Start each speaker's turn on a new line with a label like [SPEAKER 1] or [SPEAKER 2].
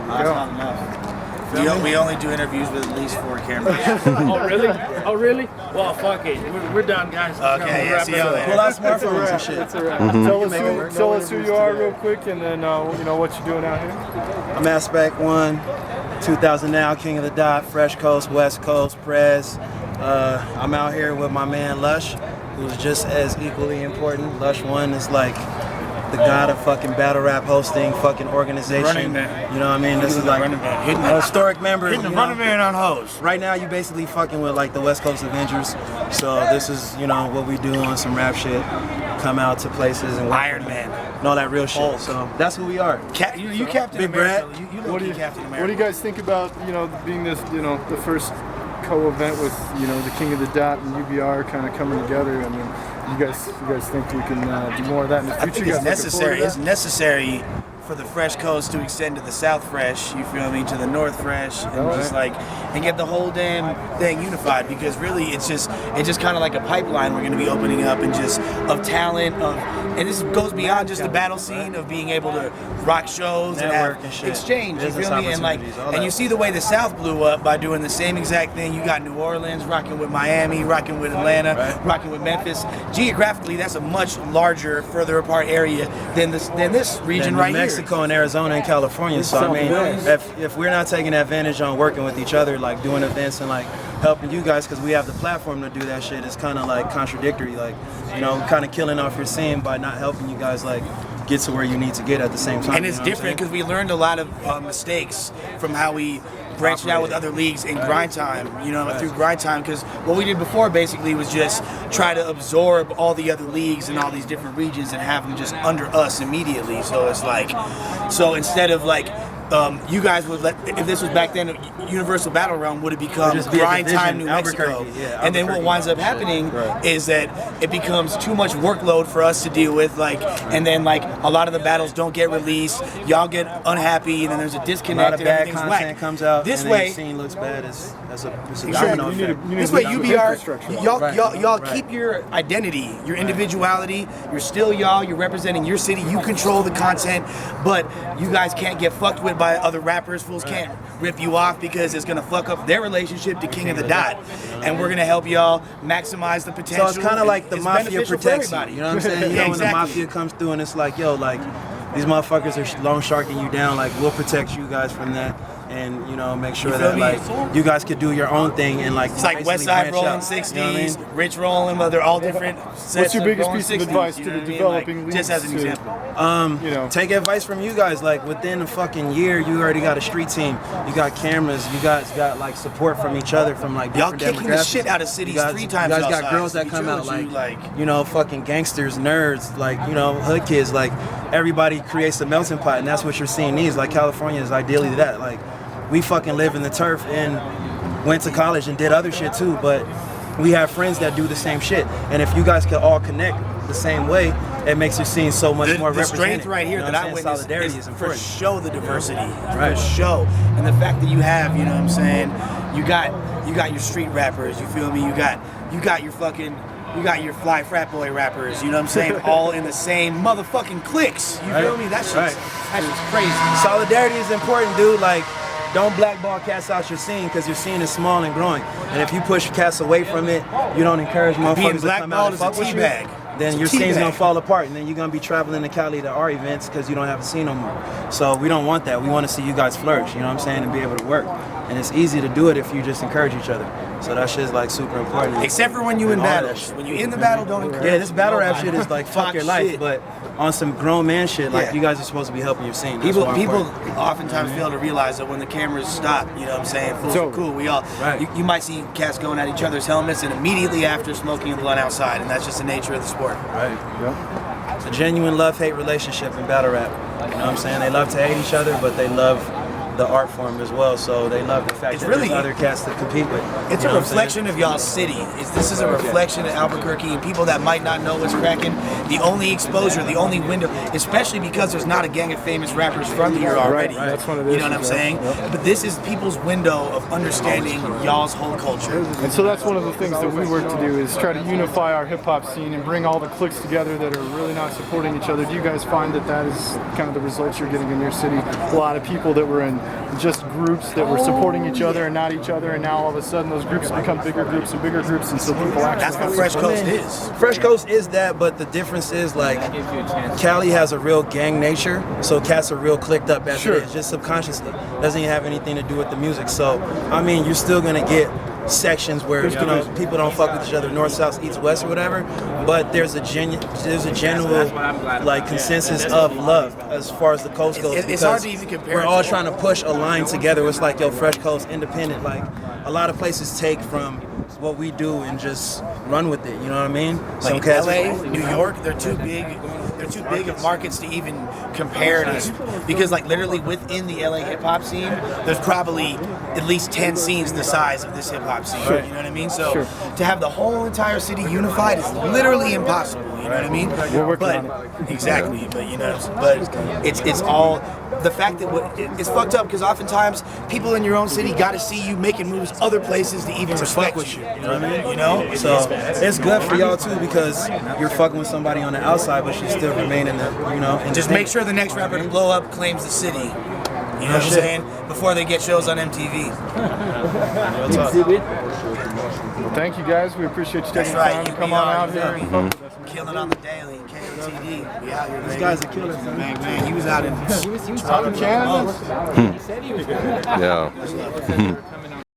[SPEAKER 1] That's not enough. We only do interviews with at least 4 cameras.
[SPEAKER 2] Oh, really? Oh, really? Well, fuck it. We're done, guys.
[SPEAKER 1] Okay, yeah, see you later.
[SPEAKER 3] Pull out smartphones and shit.
[SPEAKER 2] That's a wrap. Tell us who you are real quick, and then you know what you're doing out here.
[SPEAKER 3] I'm AspectOne, 2000 now, King of the Dot, Fresh Coast, West Coast, Prez. I'm out here with my man Lush, who's just as equally important. LushOne is like the god of fucking battle rap hosting, fucking organization.
[SPEAKER 1] Running man.
[SPEAKER 3] You know what I mean? This is like a historic member.
[SPEAKER 1] Hitting the running man on host.
[SPEAKER 3] Right now, you basically fucking with like the West Coast Avengers. So this is, you know, what we do on some rap shit. Come out to places and
[SPEAKER 1] Iron Man.
[SPEAKER 3] And all that real shit. So that's who we are.
[SPEAKER 1] You Captain
[SPEAKER 3] Big
[SPEAKER 1] America.
[SPEAKER 3] Brad.
[SPEAKER 1] You look Captain America.
[SPEAKER 2] What do you guys think about, you know, being this, you know, the first co-event with, you know, the King of the Dot and UBR kind of coming together? I mean, you guys think we can do more of that in the future?
[SPEAKER 1] I think it's necessary. It's necessary for the Fresh Coast to extend to the South Fresh, you feel me, to the North Fresh, and just like, and get the whole damn thing unified, because really it's just kind of like a pipeline we're going to be opening up, and just of talent, and this goes beyond just the battle scene of being able to rock shows and have exchange, you feel me, and like, and you see the way the South blew up by doing the same exact thing. You got New Orleans rocking with Miami, rocking with Atlanta, rocking with Memphis. Geographically, that's a much larger, further apart area than this region right here.
[SPEAKER 3] Mexico and Arizona and California. So I mean, if we're not taking advantage on working with each other, like doing events and like helping you guys, because we have the platform to do that shit, it's kind of like contradictory. Like, you know, kind of killing off your scene by not helping you guys like get to where you need to get at the same time.
[SPEAKER 1] And it's different because we learned a lot of mistakes from how we branched out with other leagues in grind time, you know, through grind time, because what we did before basically was just try to absorb all the other leagues in all these different regions and have them just under us immediately. So it's like, so instead of like, you guys would if this was back then, Universal Battle Realm would have become Grind Time New Mexico. And then what winds up happening is that it becomes too much workload for us to deal with, like, and then like a lot of the battles don't get released, y'all get unhappy, and then there's a disconnect.
[SPEAKER 3] A lot of bad content comes out.
[SPEAKER 1] This
[SPEAKER 3] and
[SPEAKER 1] way,
[SPEAKER 3] the scene looks bad. It's a domino effect.
[SPEAKER 1] This way, UBR, y'all keep your identity, your individuality. You're still y'all. You're representing your city. You control the content, but you guys can't get fucked with by other rappers. Fools can't rip you off because it's gonna fuck up their relationship to King of the Dot, and we're gonna help y'all maximize the potential.
[SPEAKER 3] So it's kind of like the mafia protects you. You know what I'm saying? You know, when the
[SPEAKER 1] exactly.
[SPEAKER 3] mafia comes through and it's like, yo, like these motherfuckers are loan sharking you down. Like, we'll protect you guys from that. And, you know, make sure that like you guys could do your own thing and like
[SPEAKER 1] it's like West Side rolling 60s, you know what I mean? Rich rolling, but they're all different.
[SPEAKER 2] What's your biggest piece of advice to the developing leagues?
[SPEAKER 1] Just as an example,
[SPEAKER 3] you know, take advice from you guys. Like within a fucking year, you already got a street team. You got cameras. You guys got like support from each other from like
[SPEAKER 1] y'all
[SPEAKER 3] different
[SPEAKER 1] kicking the shit out of cities 3 times.
[SPEAKER 3] You guys got girls that come out like you know, fucking gangsters, nerds, like, you know, hood kids. Like everybody creates a melting pot, and that's what you're seeing needs. Like California is ideally that. Like, we fucking live in the turf and went to college and did other shit too, but we have friends that do the same shit. And if you guys could all connect the same way, it makes your scene so much more represented.
[SPEAKER 1] The strength right here, you know, that I witness
[SPEAKER 3] solidarity is
[SPEAKER 1] for show the diversity, for show, and the fact that you have, you know what I'm saying, you got your street rappers, you feel me, you got your fucking, you got your fly frat boy rappers, you know what I'm saying, all in the same motherfucking cliques, you feel me? That shit's crazy.
[SPEAKER 3] Solidarity is important, dude. Like, don't blackball cats out your scene, because your scene is small and growing. And if you push cats away from it, you don't encourage motherfuckers to come out and fuck with you, then your scene's gonna fall apart, and then you're gonna be traveling to Cali to our events because you don't have a scene no more. So we don't want that. We want to see you guys flourish, you know what I'm saying, and be able to work. And it's easy to do it if you just encourage each other. So that shit's like super important.
[SPEAKER 1] Except for when you in battles. When you in the battle, don't encourage.
[SPEAKER 3] Yeah, this battle rap shit is like fuck your life, but on some grown man shit, like you guys are supposed to be helping your scene.
[SPEAKER 1] People oftentimes fail to realize that when the cameras stop, you know what I'm saying, fools are cool. We all, you might see cats going at each other's helmets and immediately after smoking a blunt outside, and that's just the nature of the sport.
[SPEAKER 3] Right. Yep. It's a genuine love-hate relationship in battle rap. You know what I'm saying? They love to hate each other, but they love the art form as well, so they love the fact that there's other cats to compete with.
[SPEAKER 1] It's a reflection of y'all's city. This is a reflection of Albuquerque, and people that might not know what's cracking, the only exposure, the only window, especially because there's not a gang of famous rappers from here already.
[SPEAKER 2] That's one of
[SPEAKER 1] you know what I'm saying? But this is people's window of understanding y'all's whole culture.
[SPEAKER 2] And so that's one of the things that we work to do, is try to unify our hip-hop scene and bring all the cliques together that are really not supporting each other. Do you guys find that that is kind of the results you're getting in your city? A lot of people that were in just groups that were supporting each other and not each other, and now all of a sudden those groups become bigger groups and bigger groups, and so people actually.
[SPEAKER 1] That's what Fresh Coast is.
[SPEAKER 3] Fresh Coast is that, but the difference is like Cali has a real gang nature, so cats are real clicked up as
[SPEAKER 2] Sure.
[SPEAKER 3] it is, just subconsciously. Doesn't even have anything to do with the music. So I mean, you're still gonna get sections where people don't fuck with each other, north, south, east, west, or whatever. But there's a general like consensus of love as far as the coast goes.
[SPEAKER 1] It's hard to even compare.
[SPEAKER 3] We're all trying to push a line together. It's like, yo, Fresh Coast, independent. Like a lot of places take from what we do and just run with it. You know what I mean?
[SPEAKER 1] Like LA, New York, they're too big. They're too big of markets to even compare to, because like literally within the LA hip hop scene, there's probably at least 10 scenes the size of this hip hop scene.
[SPEAKER 2] Sure.
[SPEAKER 1] You know what I mean? So
[SPEAKER 2] Sure.
[SPEAKER 1] to have the whole entire city unified is literally impossible. You know what I mean?
[SPEAKER 2] We're working on
[SPEAKER 1] it. Exactly, but it's all the fact that it's fucked up, because oftentimes people in your own city got to see you making moves other places to even respect you. You know what I mean? You know?
[SPEAKER 3] So it's good for y'all too, because you're fucking with somebody on the outside, but she still remain in the, in
[SPEAKER 1] just
[SPEAKER 3] the
[SPEAKER 1] make sure the next rapper to blow up claims the city. You know what I'm saying? Before they get shows on MTV.
[SPEAKER 2] Well, thank you guys. We appreciate you taking the
[SPEAKER 1] That's
[SPEAKER 2] time to
[SPEAKER 1] right.
[SPEAKER 2] come on out here. And
[SPEAKER 1] Killing on the daily, KOTD. We out here.
[SPEAKER 3] These guys are killers,
[SPEAKER 1] Man, he was out in
[SPEAKER 2] out in Canada.
[SPEAKER 4] Yeah.